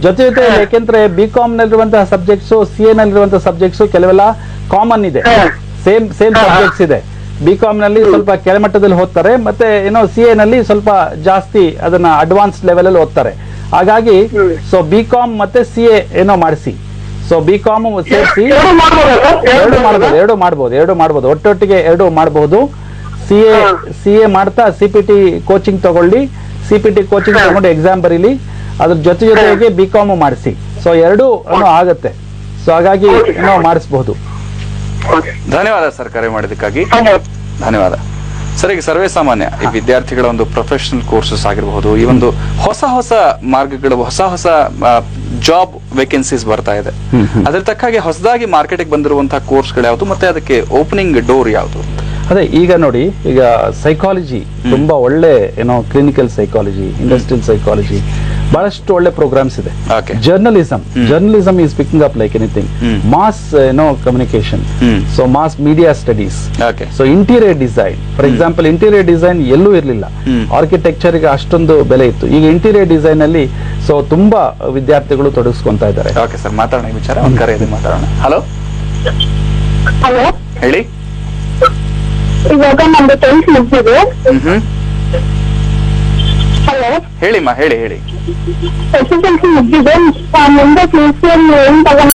ಜೊತೆ ಯಾಕೆಂದ್ರೆ BCom ನಲ್ಲಿರುವಂತಹ ಸಬ್ಜೆಕ್ಟ್ಸ್, CA ನಲ್ಲಿರುವಂತಹ ಸಬ್ಜೆಕ್ಟ್ಸ್ ಕೆಲವೆಲ್ಲ ಕಾಮನ್ ಇದೆ, ಸೇಮ್ ಸಬ್ಜೆಕ್ಟ್ಸ್ ಇದೆ. BCom ನಲ್ಲಿ ಸ್ವಲ್ಪ ಕೆಳಮಟ್ಟದಲ್ಲಿ ಓದ್ತಾರೆ, ಮತ್ತೆ ಏನೋ CA ನಲ್ಲಿ ಸ್ವಲ್ಪ ಜಾಸ್ತಿ ಅದನ್ನ ಅಡ್ವಾನ್ಸ್ ಲೆವೆಲ್ ಅಲ್ಲಿ ಓದ್ತಾರೆ. ಹಾಗಾಗಿ ಸೊ BCom ಮತ್ತೆ CA ಏನೋ ಮಾಡಿಸಿ. ಸೊ BCom ಸೇರಿಸಿ ಎರಡು ಮಾಡ್ಬೋದು, ಒಟ್ಟೊಟ್ಟಿಗೆ ಎರಡು ಮಾಡಬಹುದು. CA ಮಾಡ್ತಾ CPT ಕೋಚಿಂಗ್ ತಗೊಳ್ಳಿ, CPT ಕೋಚಿಂಗ್ ತಗೊಂಡು ಎಕ್ಸಾಮ್ ಬರೀಲಿ, ಅದ್ರ ಜೊತೆಗೆ BCom ಮಾಡಿಸಿ. ಸೊ ಎರಡು ಆಗತ್ತೆ. ಸೊ ಹಾಗಾಗಿ ಏನೋ ಮಾಡಿಸಬಹುದು. ಧನ್ಯವಾದ ಸರ್, ಕರೆ ಮಾಡಿದ್ದಕ್ಕಾಗಿ ಧನ್ಯವಾದ. ಸರ್, ಈಗ ಸರ್ವೇ ಸಾಮಾನ್ಯ ಈ ವಿದ್ಯಾರ್ಥಿಗಳ ಒಂದು ಪ್ರೊಫೆಷನಲ್ ಕೋರ್ಸಸ್ ಆಗಿರಬಹುದು, ಈ ಒಂದು ಹೊಸ ಮಾರ್ಗಗಳು, ಹೊಸ ಜಾಬ್ ವೇಕೆನ್ಸೀಸ್ ಬರ್ತಾ ಇದೆ. ಅದ್ರ ತಕ್ಕಾಗಿ ಹೊಸದಾಗಿ ಮಾರ್ಕೆಟ್ಗೆ ಬಂದಿರುವಂತಹ ಕೋರ್ಸ್ಗಳು ಯಾವುದು, ಮತ್ತೆ ಅದಕ್ಕೆ ಓಪನಿಂಗ್ ಡೋರ್ ಯಾವುದು? ಅದೇ ಈಗ ನೋಡಿ, ಈಗ ಸೈಕಾಲಜಿ ತುಂಬಾ ಒಳ್ಳೆ ಏನೋ, ಕ್ಲಿನಿಕಲ್ ಸೈಕಾಲಜಿ, ಇಂಡಸ್ಟ್ರಿಯಲ್ ಸೈಕಾಲಜಿ, ಬಹಳಷ್ಟು ಒಳ್ಳೆ ಪ್ರೋಗ್ರಾಮ್ಸ್ ಇದೆ. Journalism is picking up like anything. Mass communication, so mass media studies, so interior design. For example, interior design ಎಲ್ಲೂ ಇರಲಿಲ್ಲ, ಆರ್ಕಿಟೆಕ್ಚರ್ ಗೆ ಅಷ್ಟೊಂದು ಬೆಲೆ ಇತ್ತು. ಈಗ ಇಂಟೀರಿಯರ್ ಡಿಸೈನ್ ಅಲ್ಲಿ ಸೊ ತುಂಬಾ ವಿದ್ಯಾರ್ಥಿಗಳು ತೊಡಗಿಸ್ಕೊಂತಾ ಇದ್ದಾರೆ. ಓಕೆ ಸರ್, ಮಾತಾಡೋಣ ಈ ವಿಚಾರ, ಒಂದು ಕರೆ ಇದೆ, ಮಾತಾಡೋಣ. ಹಲೋ ಹೇಳಿ. ಇವಾಗ ನಮ್ದು 10th ಮುಗಿದಿದೆ. ಹಲೋ ಹೇಳಿಮ್ಮ, ಹೇಳಿ. SSLC ಮುಗಿದಿದೆ. ಮುಂದೆ PCM ಏನ್ ತಗೋಣ